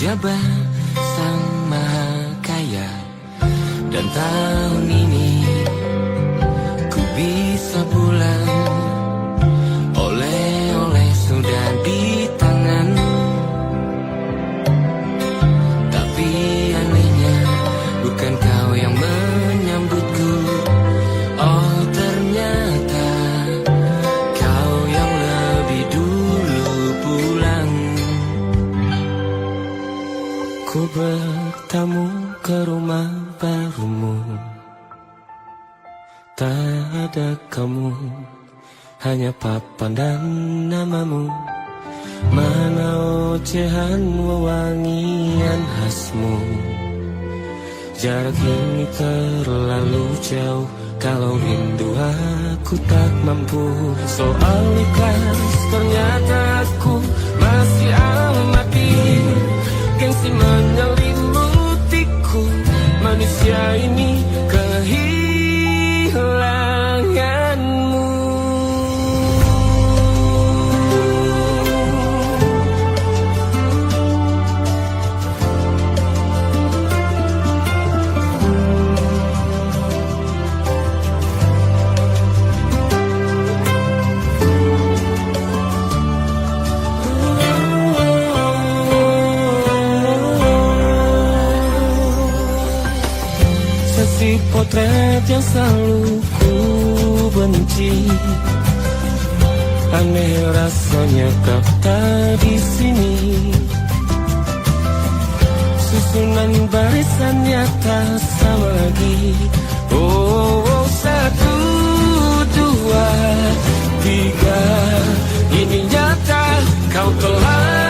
pejabat sang maha kaya. Dan tahun ini ku bisa pulang, oleh-oleh sudah di tangan. Tapi anehnya bukan kau yang menyambutku. Oh ternyata kau yang lebih dulu pulang. Ku bertamu ke rumah barumu, tak ada kamu, hanya papan dan namamu. Mana ocehan wewangian khasmu. Jarak ini terlalu jauh, kalau rindu aku tak mampu. Soal ikhlas ternyata aku masih amati. Gengsi menyelimutiku, manusia ini kehilanganmu. Si potret yang selalu ku benci, aneh rasanya kau tak di sini. Susunan barisannya tak sama lagi. Oh, oh, 1, 2, 3, ini nyata kau telah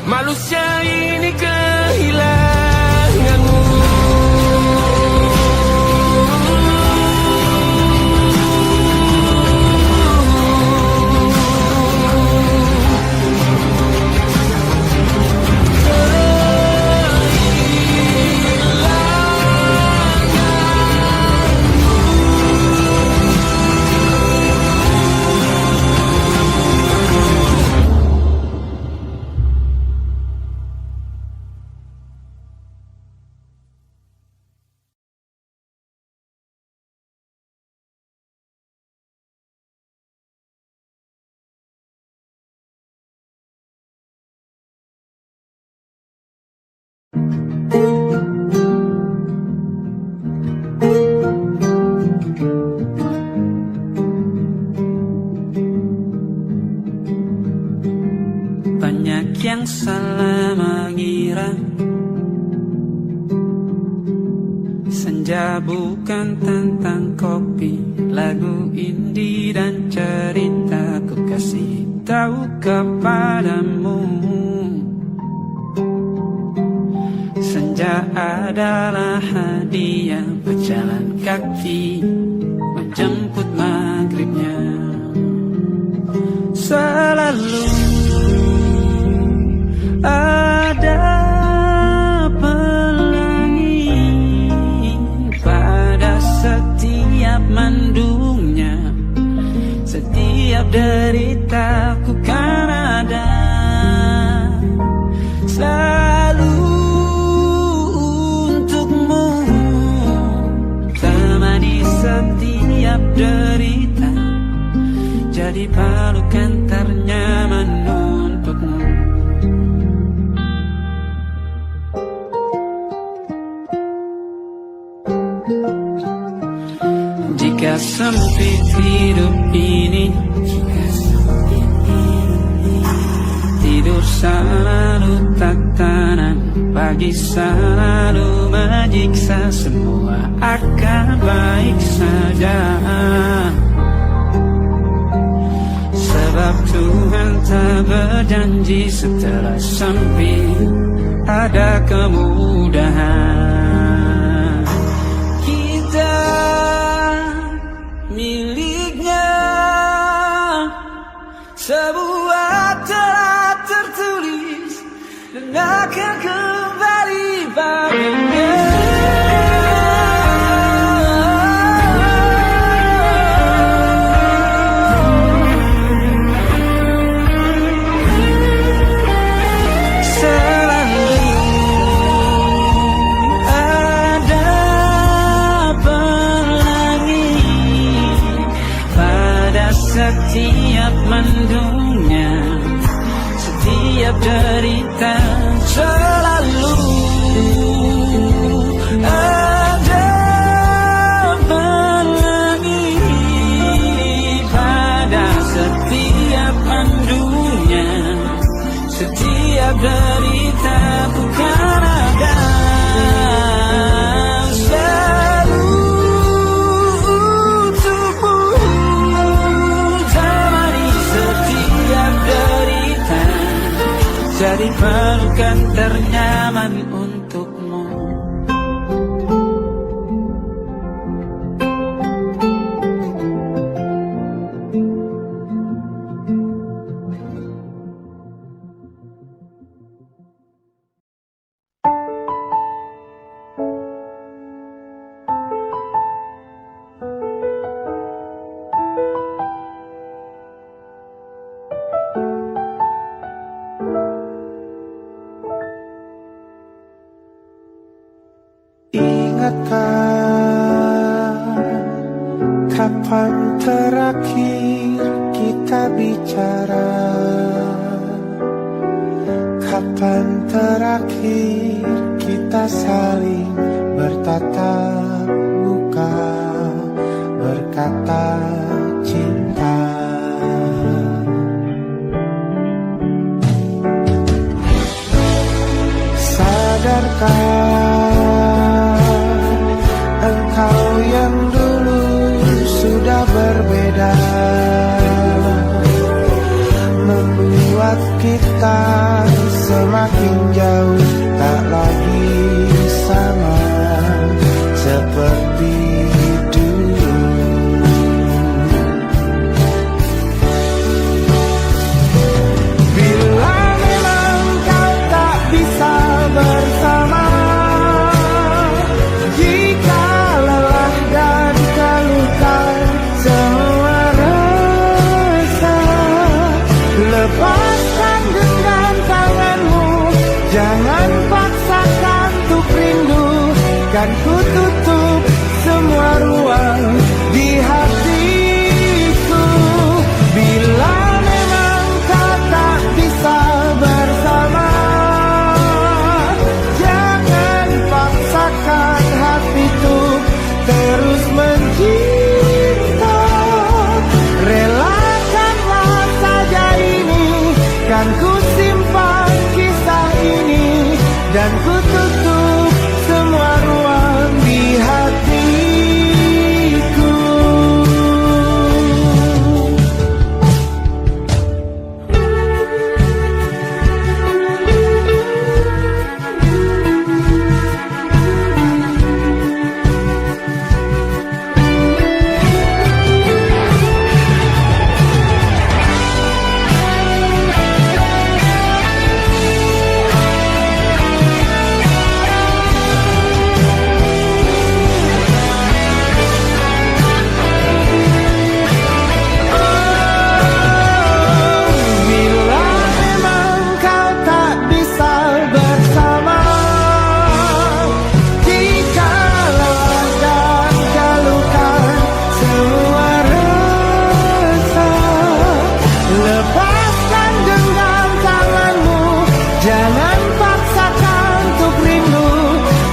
manusia ini kehilanganmu. Banyak yang salah mengira senja bukan tentang kopi, lagu indie dan cerita. Ku kasih tahu kepadamu, senja adalah hadiah berjalan kaki menjemput maghribnya. Selalu ada pelangi pada setiap mendungnya. Setiap deritaku kan ada selalu untukmu, temani setiap derita, jadi pelukan ternyaman untukmu. Jika sempit hidup ini, tidur selalu tatanan, pagi selalu menyiksa, semua akan baik saja. Sebab Tuhan tak berjanji setelah sempit ada kemudahan. Kita miliknya, sebuah telah tertulis dan akan kembali padanya. Setiap mendungnya, setiap derita, selalu ada pelangi. Pada setiap mendungnya, setiap derita, bukan ada. Jadi pelukan ternyaman untukmu. Kapan terakhir kita bicara? Kapan terakhir kita saling bertatap muka, berkata cinta? Sadarkah engkau yang dulu sudah berbeda, membuat kita semakin jauh, tak lagi sama seperti dulu. Bila memang kau tak bisa bersama, jika lelah dan terluka semua rasa, lepaskan genggam tanganmu, jangan paksakan untuk rindu. Kan ku tutup semua ruang di hatiku. Bila memang kau tak bisa bersama, jangan paksakan hatiku terus mencinta. Relakanlah saja ini, kan ku simpan kisah ini, dan ku tutup semua ruang di hatiku.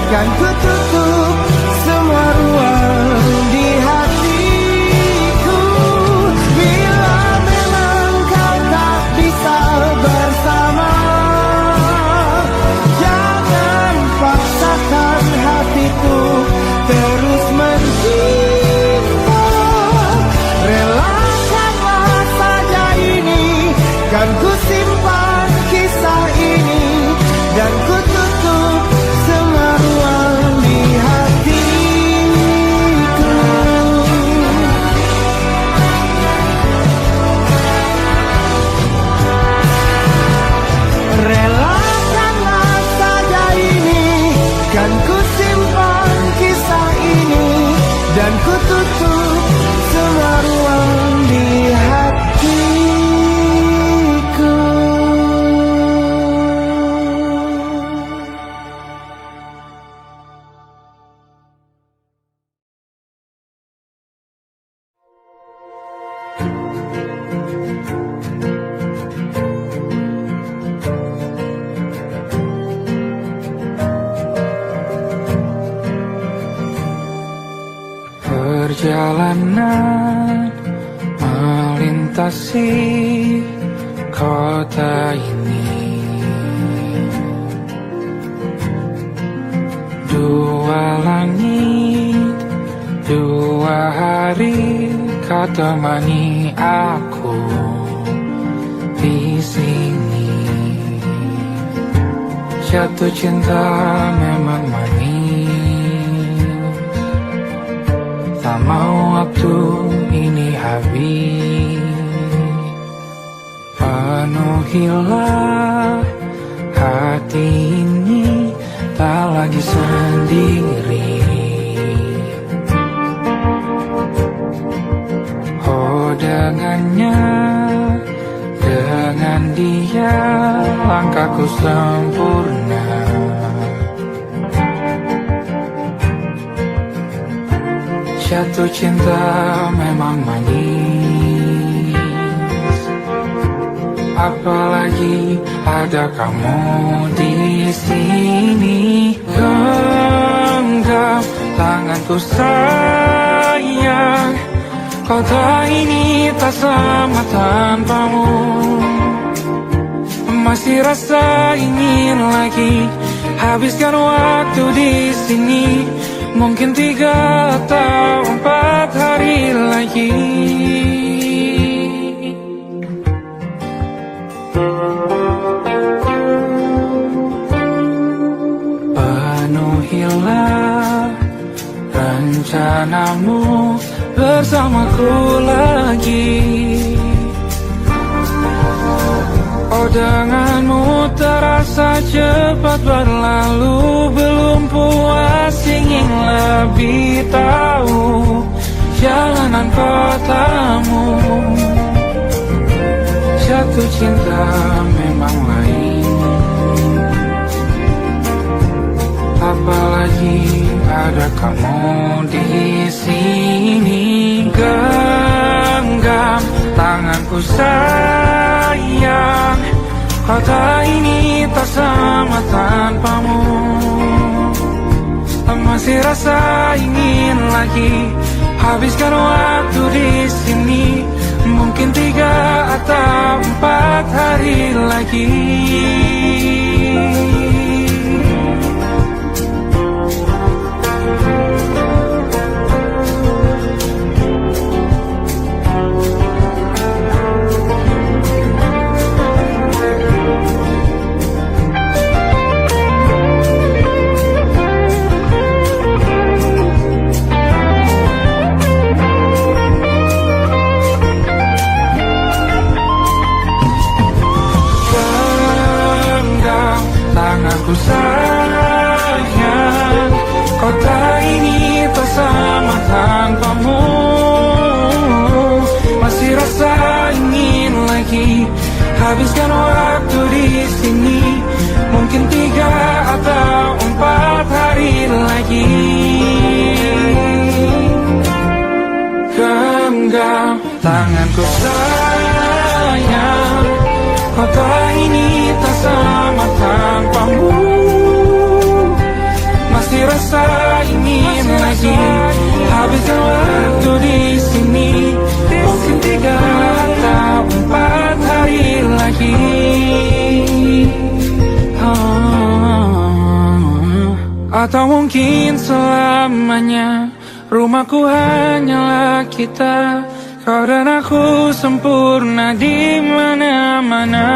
Kan ku tutup semua ruang di hati. Perjalanan melintasi kota ini, dua langit, dua hari kau temani aku di sini. Jatuh cinta memang manis, tak mau waktu ini habis. Penuhilah hati ini, tak lagi sendiri. Oh dengannya, dengan dia langkahku sempurna. Jatuh cinta memang manis, apalagi ada kamu di sini. Genggam tanganku sayang, kota ini tak sama tanpamu. Masih rasa ingin lagi habiskan waktu di sini. Mungkin 3 atau 4 hari lagi. Penuhilah rencanamu bersamaku lagi. Oh denganmu terasa cepat berlalu, belum puas ingin lebih tahu jalanan kotamu. Jatuh cinta memang lain, apalagi ada kamu di sini. Genggam tanganku sayang, kota ini tak sama tanpamu. Masih rasa ingin lagi habiskan waktu di sini. Mungkin 3 atau 4 hari lagi. Tanganku sayang, kota ini tak sama tanpamu. Masih rasa ingin lagi habiskan waktu di sini. Mungkin 3 atau 4 hari lagi. Genggam tanganku sayang, kota ini tak sama tanpamu. Masih rasa ingin lagi habiskan waktu di sini. Mungkin 3 atau 4 hari lagi. Atau mungkin selamanya. Rumahku hanyalah kita, kau dan aku sempurna di mana-mana.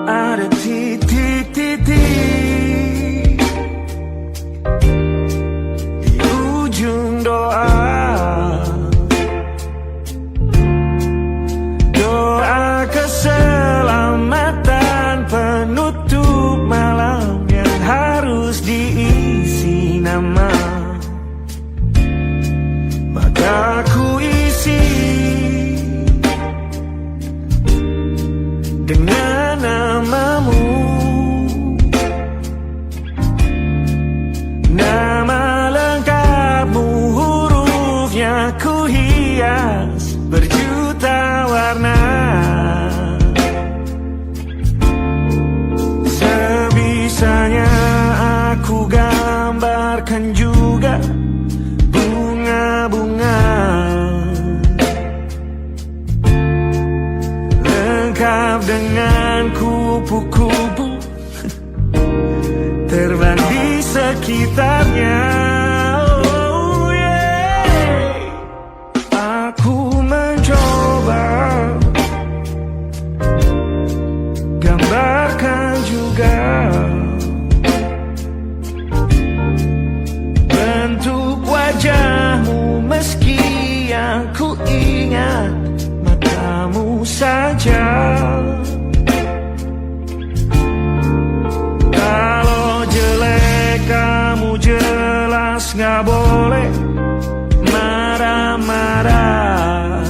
Ada titik-titik di ujung doa. Doa keselamatan penutup malam yang juga bunga-bunga lengkap dengan kupu-kupu terbang di sekitarnya. Oh yeah. Aku mencoba gambarkan juga bentuk wajahmu, meski yang ku ingat matamu saja. Kalau jelek kamu jelas gak boleh marah-marah.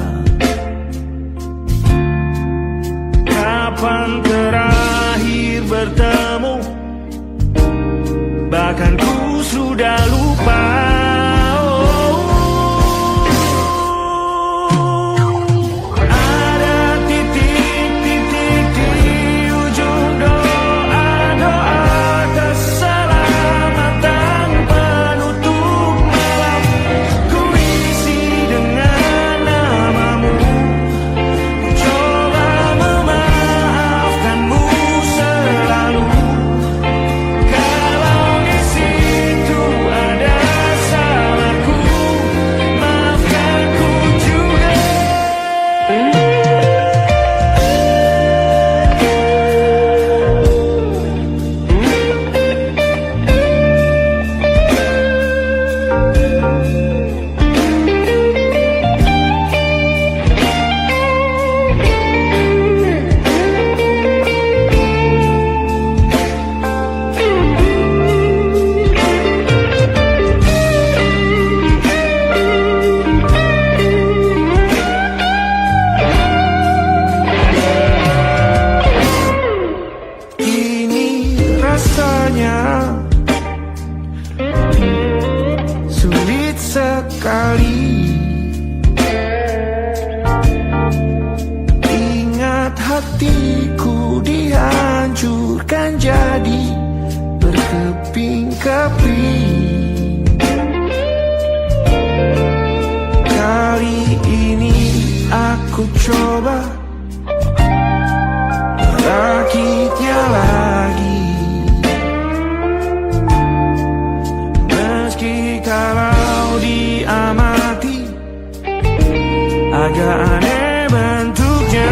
Kapan terakhir bertemu, bahkan ku sudah lupa. Sulit sekali ingat hatiku dihancurkan jadi berkeping-keping. Kali ini aku coba merakitnya lagi. Kalau diamati agak aneh bentuknya.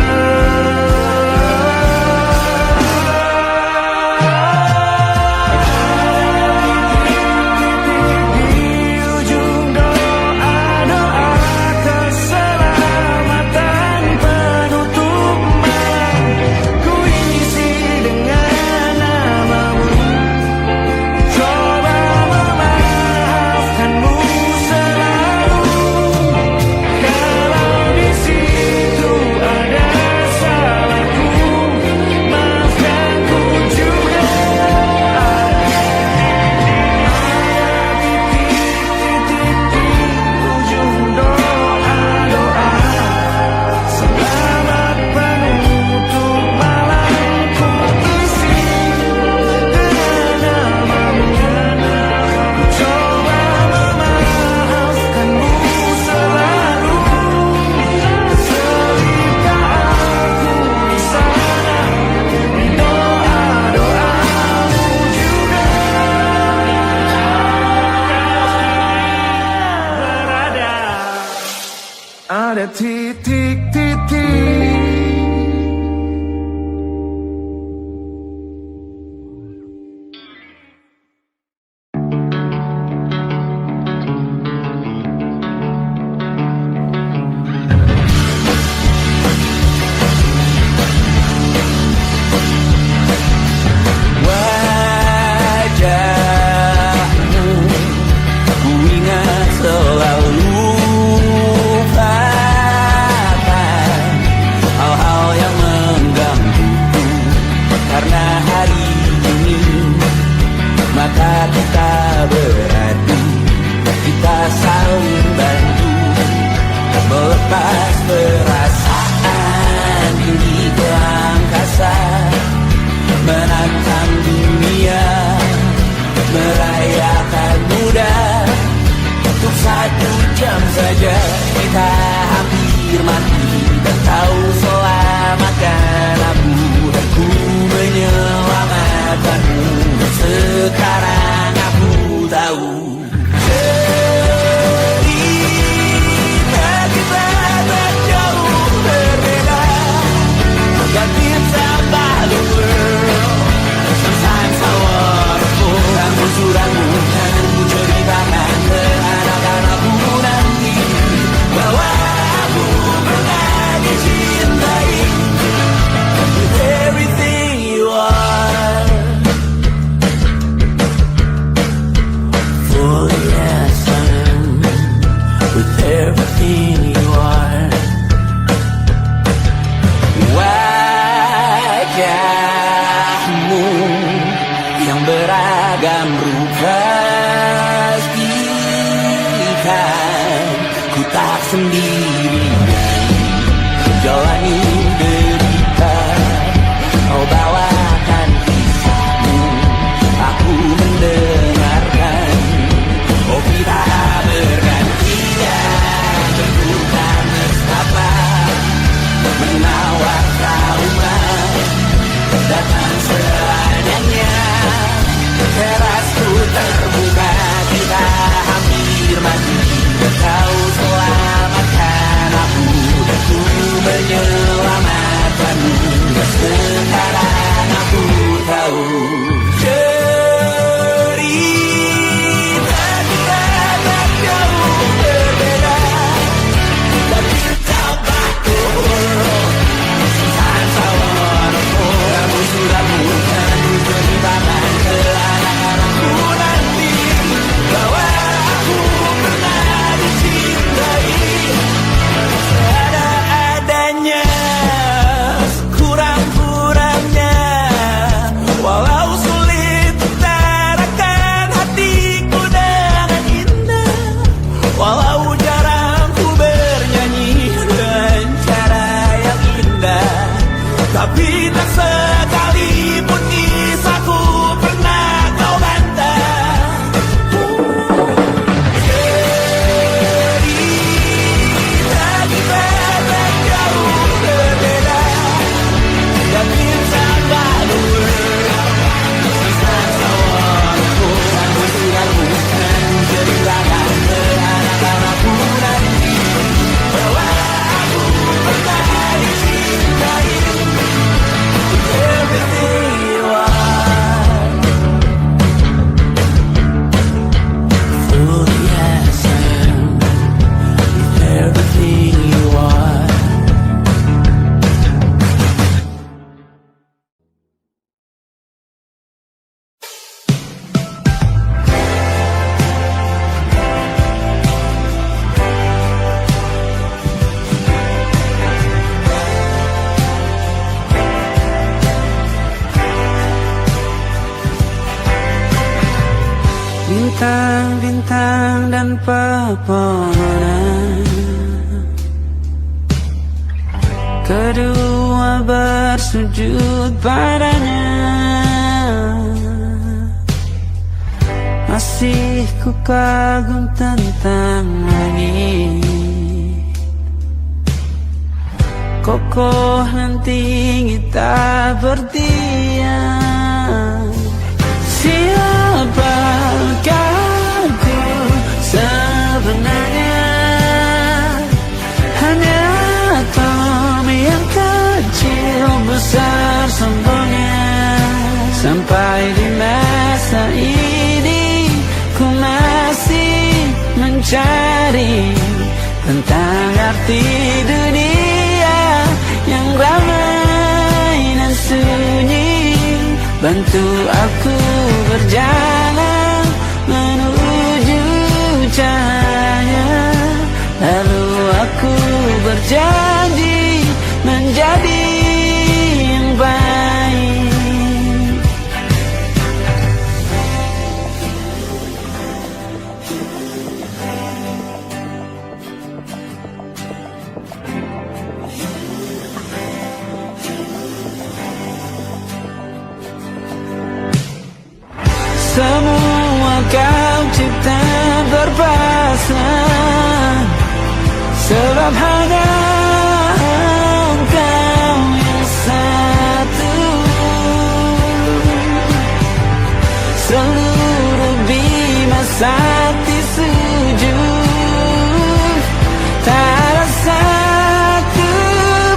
Di ujung doa-doa keselamatan penutup malam, ku isi dengan namamu. Coba memaafkanmu selalu. Kalau di situ ada salahku, maafkan ku juga. Titik-titik di ujung doa-doa, selamat penutup malam, ku isi dengan namamu. Coba memaafkanmu selalu. Selipkan aku di sana, di doa-doamu juga. Berada ada titik-titik. Wajahmu ku ingat selalu, Papa. saja kita hampir mati, dan kau selamatkan aku, dan ku menyelamatkanmu. Sekarang aku tahu cerita kita tak jauh berbeda. But it's about the world. Sometimes I wanna fall. Ramu-ramu kan ku ceritakan ke anak-anakku nanti bahwa aku pernah dicintai with everything you are. For yes I am with everything you are. Wajahmu yang beragam rupa pastikan ku tak sendirian jalani derita. Kau bawakan kisahmu, aku mendengarkan. Oh kita bergantian bertukar nestapa, menawar trauma datang seadanya. Terasku terbuka, kita hampir mati, kau selamatkan aku, dan ku menyelamatkanmu. Sekarang aku tahu cerita kita tak jauh berbeda. But it's about the world. Sometimes I wanna fall. Ramu-ramu kan ku ceritakan ke anak-anakku nanti bahwa aku pernah dicintai seadanya, kurang-kurangnya. Walau sulit utarakan hatiku dengan indah, walau jarang ku bernyanyi dengan cara yang indah, tapi tak sekalipun kisahku pernah kau bantah. Cerita kita tak jauh berbeda, dan it's about the world. Sometimes I wanna fall. Ramu-ramu kan ceritakan ke anak-anakku nanti bahwa aku pernah dicintai with everything you are. Fully yes I am with everything you are. Bintang-bintang dan pepohonan, kedua bersujud padanya. Masih ku kagum tentang langit, kokoh dan tinggi tak berdiam. Siapakah ku sebenarnya? Hanya atom yang kecil besar sombongnya. Sampai di masa ini ku masih mencari tentang arti dunia yang ramai dan sunyi. Bantu aku berjalan menuju cahaya, lalu aku berjanji menjadi yang baik. Semua kau cipta berpasang, sebab hanya engkau yang satu. Seluruh bima sakti sujud, tak ada satu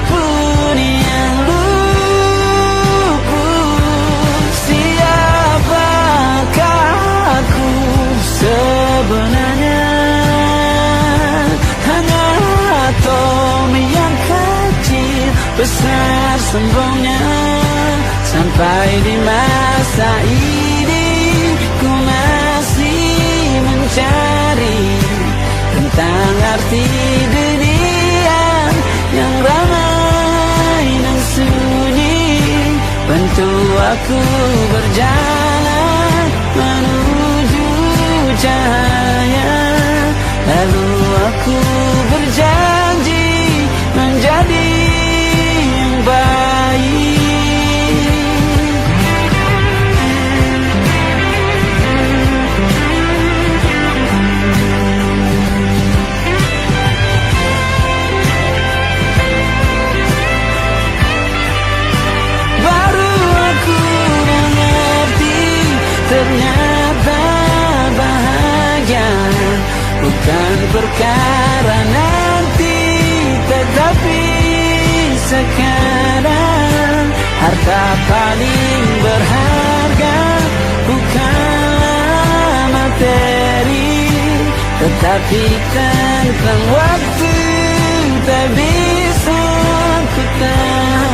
pun yang luput. Siapakah aku sebenarnya? Hanya atom yang kecil, besar sombongnya. Sampai di masa ini ku masih mencari tentang arti dunia yang ramai dan sunyi. Bantu aku berjalan menuju cahaya, lalu aku berjanji menjadi yang baik. Ternyata bahagia bukan perkara nanti, tetapi sekarang. Harta paling berharga bukanlah materi, tetapi tentang waktu tak bisa ku tahan.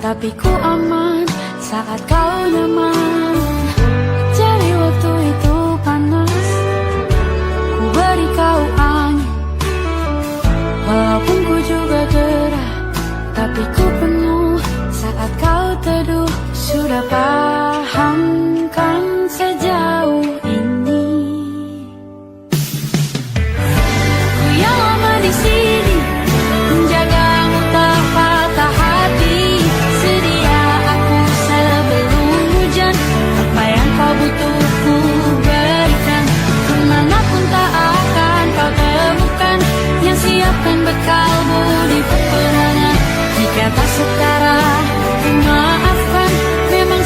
Tapi ku aman saat kau nyaman. Jadi waktu itu panas, ku beri kau angin. Walaupun ku juga gerah, tapi ku penuh saat kau teduh. Sudah paham kan sejauh ini? Ku yang lama di sini menjagamu tak patah hati. Butuh ku berikan, kemanapun tak akan kau temukan yang siapkan bekal budi peperangan. Jika tak setara, maafkan, memang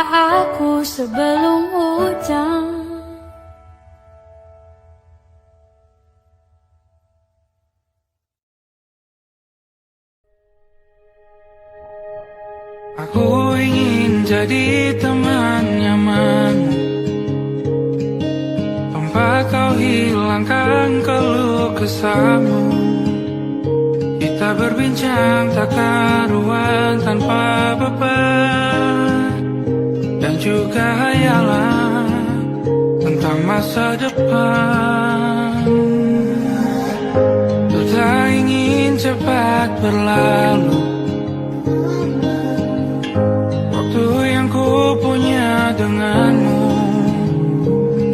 aku sebelum hujan. Aku ingin jadi teman nyamanmu, tempat kau hilangkan keluh kesahmu. Kita berbincang tak karuan tanpa beban, dan juga hayalan tentang masa depan. Ku tak ingin cepat berlalu waktu yang ku punya denganmu.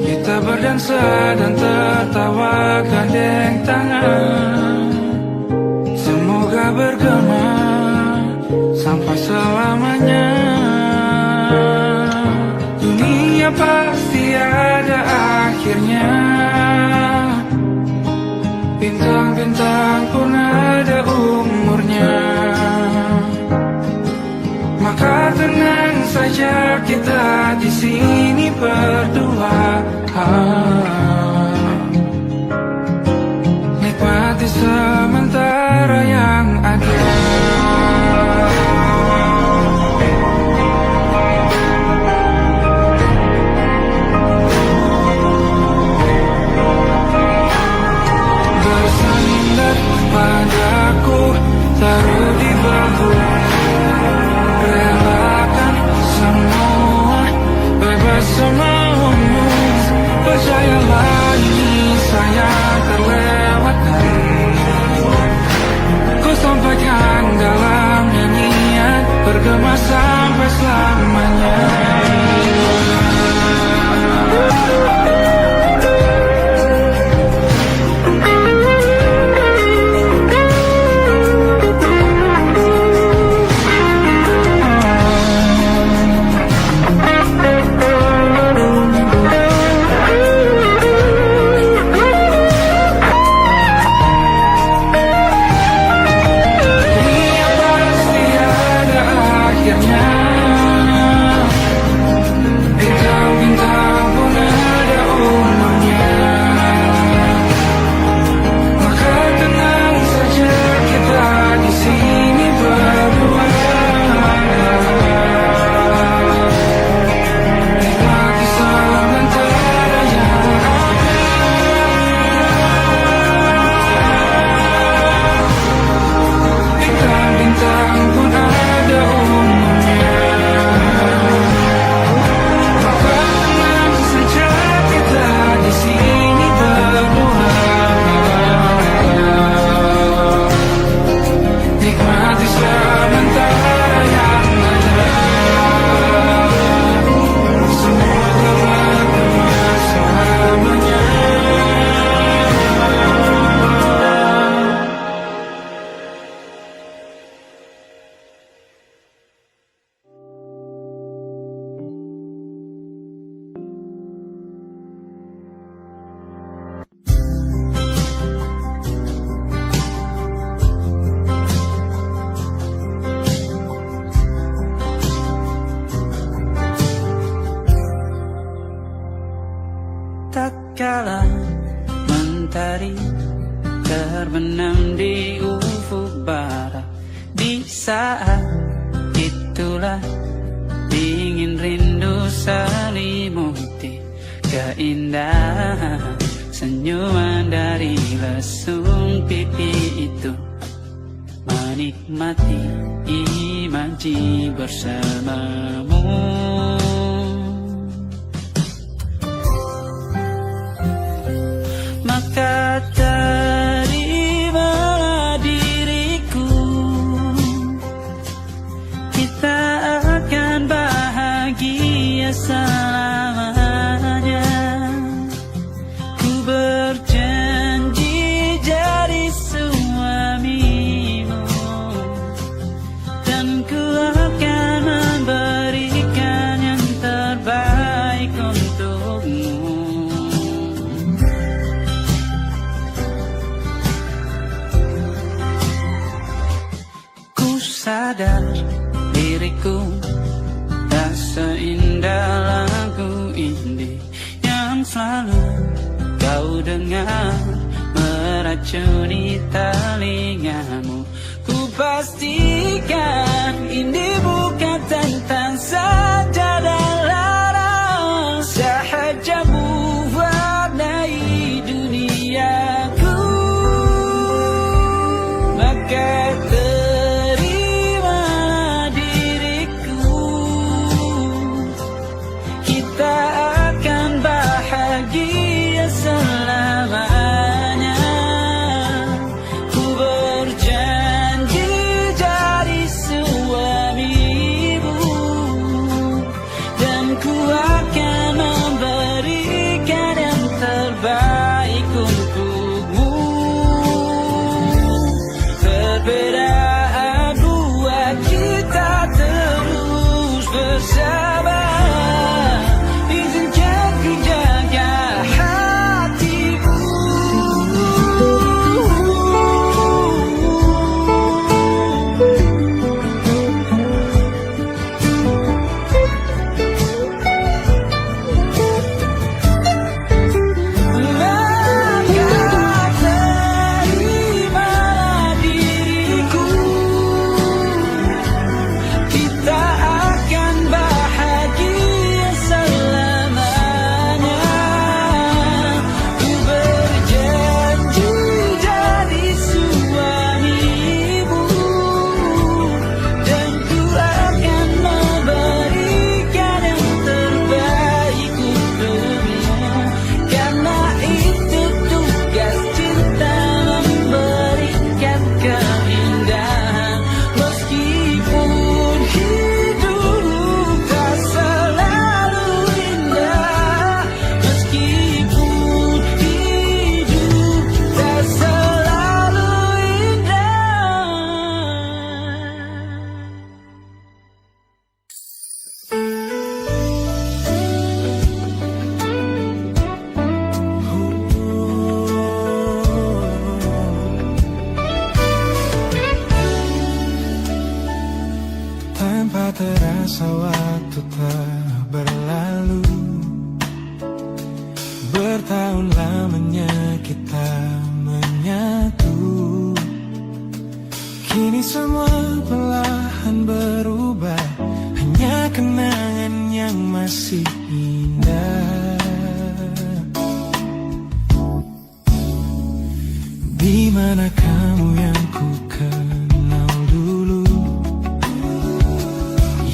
Kita berdansa dan tertawa gandeng tangan, semoga bergema sampai selamanya. Dunia pasti ada akhirnya, bintang-bintang pun ada umurnya. Maka tenang saja kita di sini berdua, nikmati sementara yang ada. Bersandar padaku, taruh di bahu, relakan semua, bebas semaumu. Percayalah ini saya terlewatkan, ku sampaikan dalam nyanyian, bergema sampai selamanya. Tatkala mentari terbenam di ufuk barat, di saat itulah dingin rindu selimuti keindahan senyuman dari lesung pipi itu, menikmati imaji bersamamu. Maka terimalah diriku, kita akan bahagia selamanya. Ku berjanji jadi suamimu, dan ku akan memberikan yang dengar meracuni telingamu. Ku pastikan ini bukan tentang saja dan larang, sahaja mewarnai duniaku. Maka terimalah diriku, kita akan bahagia selamanya. Ku berjanji jadi suamimu, dan ku akan memberikan yang terbaik untukmu. Perbedaan buat kita terus bersama. Izinkan ku jaga hatimu. Maka terimalah diriku, kita akan bahagia selamanya. Ku berjanji jadi suamimu, dan ku akan memberikan yang terbaik untukmu. Karena itu tugas cinta, memberikan keindahan. Meskipun hidup tak selalu indah, meskipun hidup tak selalu indah. Tanpa terasa waktu telah berlalu, bertahun lamanya kita menyatu. Kini semua perlahan berubah, hanya kenangan yang masih indah. Di mana kamu yang ku kenal dulu,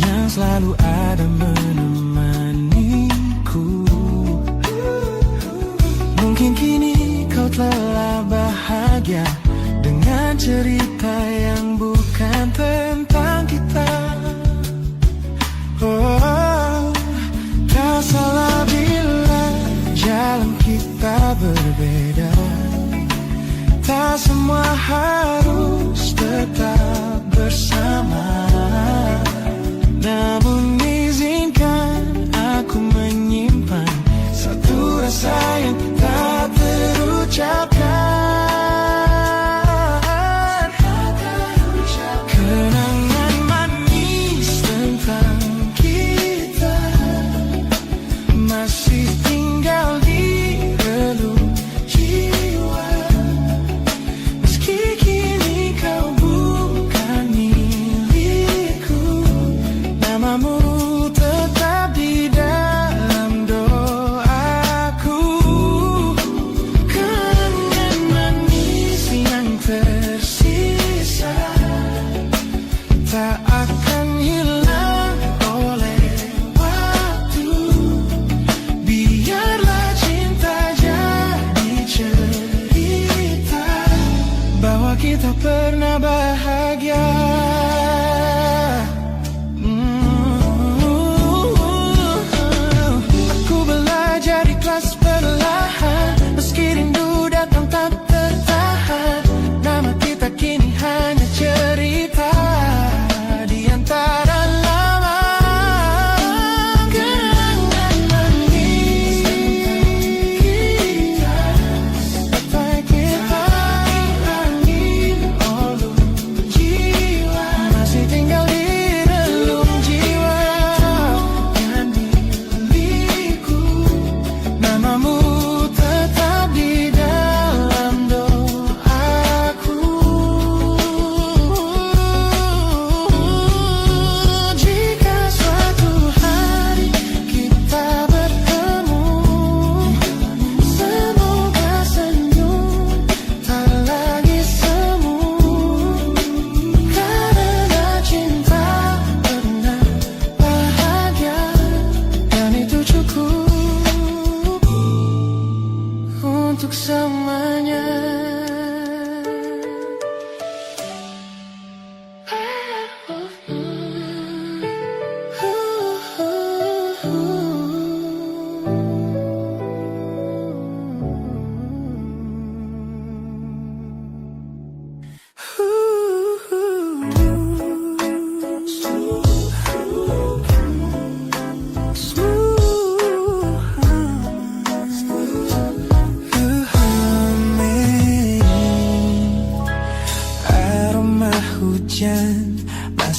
yang selalu ada menemaniku. Mungkin kini kau telah bahagia dengan cerita yang bukan tentang kita. Oh,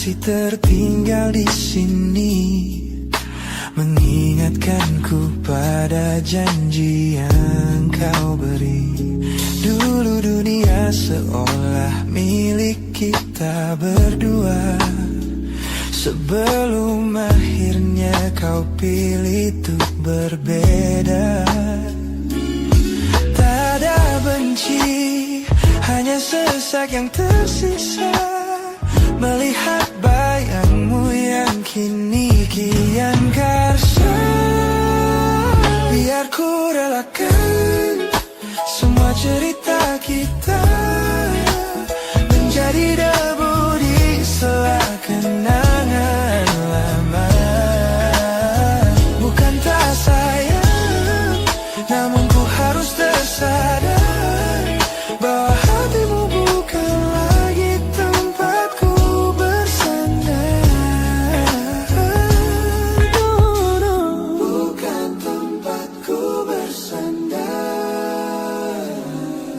masih tertinggal di sini, mengingatkanku pada janji yang kau beri. Dulu dunia seolah milik kita berdua, sebelum akhirnya kau pilih untuk berbeda. Tak ada benci, hanya sesak yang tersisa, melihat bayangmu yang kini kian karsa. Biar ku relakan semua cerita kita menjadi debu di sela kenangan lama. Bukan tak sayang, namun ku harus tersadar bahwa hatimu bukan lagi tempatku bersandar. Bukan tempatku bersandar.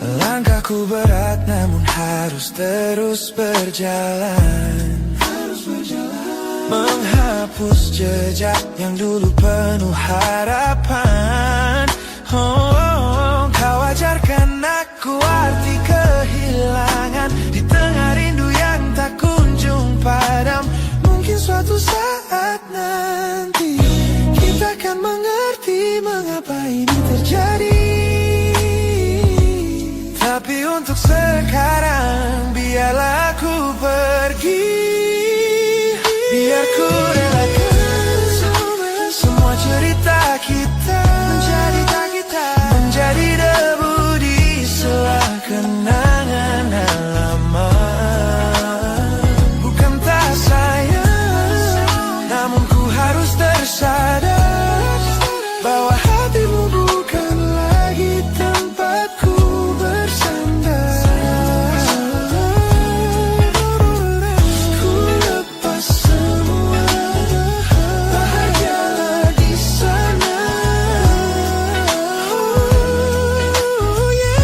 Langkahku berat namun harus terus berjalan, menghapus jejak yang dulu penuh harapan. Kau ajarkan aku arti kehilangan di tengah rindu yang tak kunjung padam. Mungkin suatu saat nanti kita akan mengerti mengapa ini terjadi. Tapi untuk sekarang biarlah aku pergi. Biar ku relakan semua cerita kita menjadi debu di sela kenangan lama. Bukan tak sayang, namun ku harus tersadar bahwa hatimu bukan lagi tempatku bersandar. Ku lepas semua, bahagialah di sana. Oh yeah.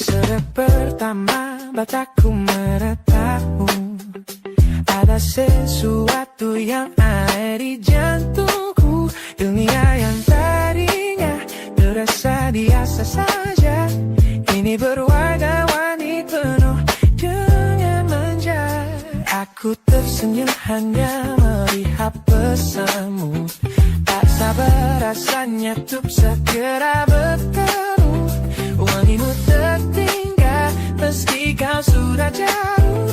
Sejak pertama mataku menatapmu, ada sesuatu yang ada di jantungku. Dunia yang tadinya terasa biasa saja, kini berwarna-warni penuh dengan manja. Aku tersenyum hanya melihat pesanmu, tak sabar rasanya untuk segera bertemu. Wangimu tertinggal meski kau sudah jauh,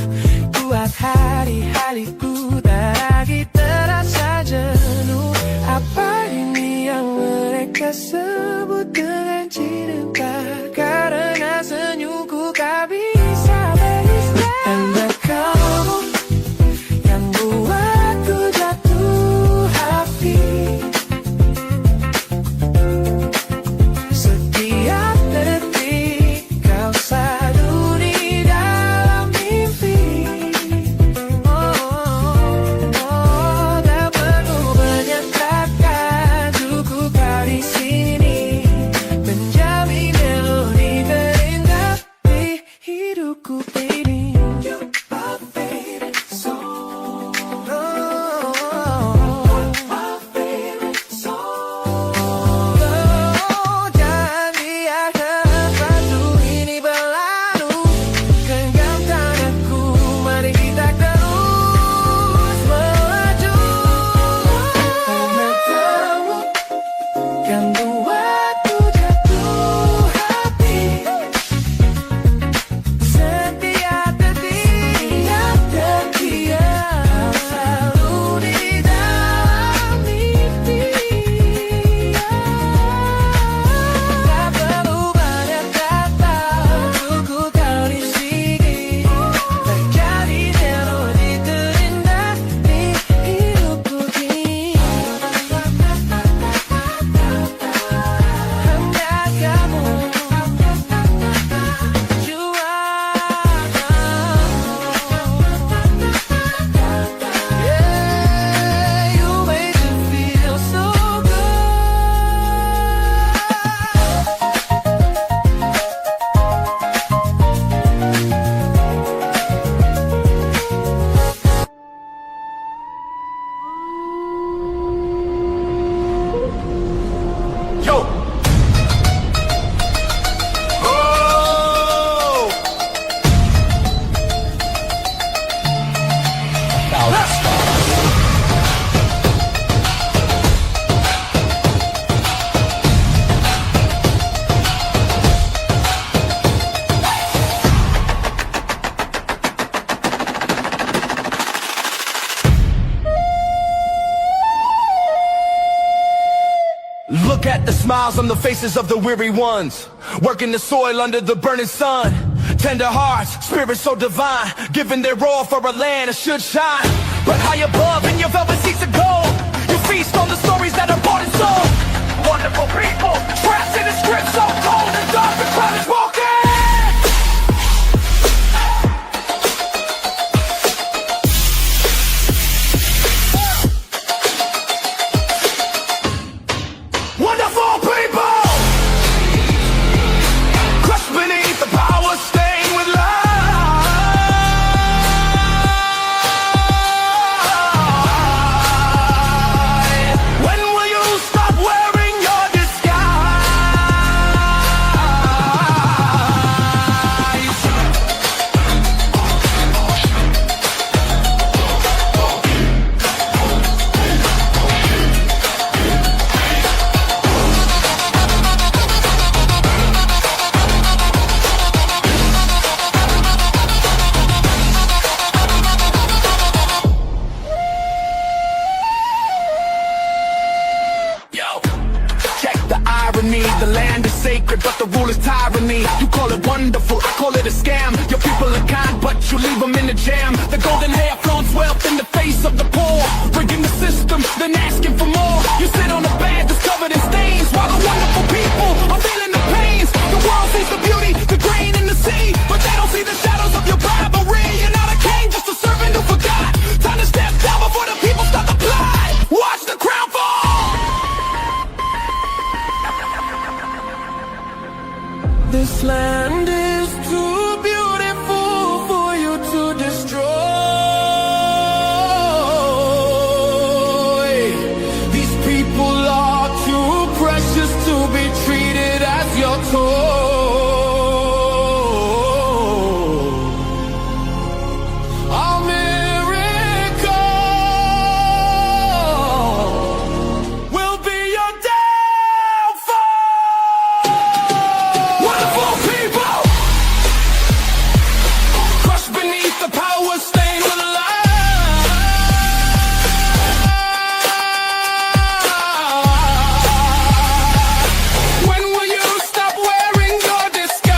buat hari-hariku tak lagi terasa jenuh. Apa ini yang mereka sebut dengan cinta? Karena senyumku tak bisa beristirahat. Tanda kamu yang buatku jatuh hati. Setiap detik kau selalu di dalam mimpi. Oh, Look at the smiles on the faces of the weary ones, working the soil under the burning sun. Tender hearts, spirits so divine, giving their all for a land that should shine. But high above in your velvet seats of gold, you feast on the stories that are bought and sold. Wonderful people, trapped in a script so cold and dark and crowded smoking. Wonderful people, crushed beneath the power stained with light. When will you stop wearing your disguise? Check the irony, the land is sacred, but the rule is tyranny. You call it wonderful, I call it a scam. Your people are kind, but you leave them in the jam. The golden hair flaunts wealth in the face of the poor, breaking the system, then asking for more. You sit on a bed that's covered in stains, while the wonderful people are feeling the pains. The world sees the beauty, the grain in the sea, but they don't see the shadows of your bribery. You're not a king, just a servant who forgot. Time to step down before the people start to fly. Watch the crown fall. This land is too beautiful for you to destroy. These people are too precious to be treated as your toy. A miracle will be your downfall. Wonderful people, crushed beneath the power stained with light. When will you stop wearing your disguise?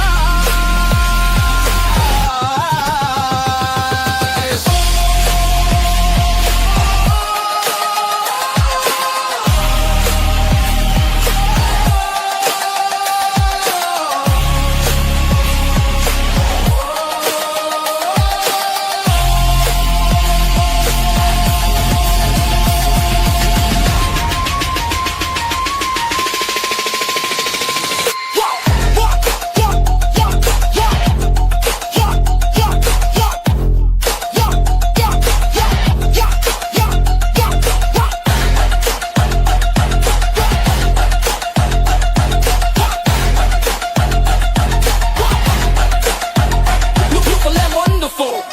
Beautiful and wonderful,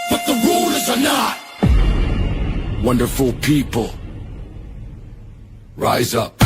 but the rulers are not. Wonderful people, rise up.